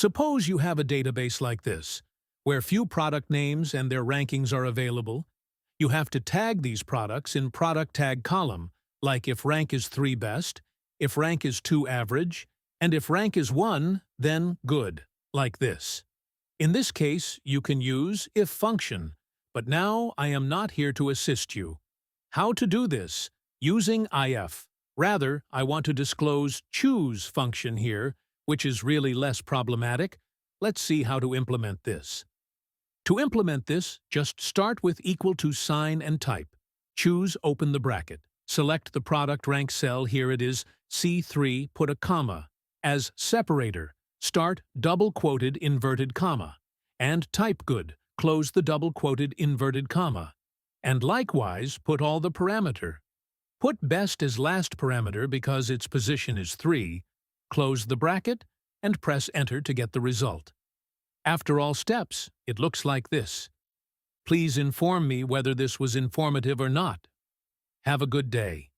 Suppose you have a database like this, where few product names and their rankings are available. You have to tag these products in product tag column, like if rank is 3 best, if rank is 2 average, and if rank is 1, then good, like this. In this case, you can use if function, but now I am not here to assist you. How to do this? Using if. Rather, I want to disclose choose function here, which is really less problematic. Let's see how to implement this. To implement this, just start with equal to sign and type. Choose open the bracket. Select the product rank cell, here it is, C3, put a comma. As separator, start double-quoted inverted comma. And type good, close the double-quoted inverted comma. And likewise, put all the parameter. Put best as last parameter because its position is 3, close the bracket, and press enter to get the result. After all steps, it looks like this. Please inform me whether this was informative or not. Have a good day.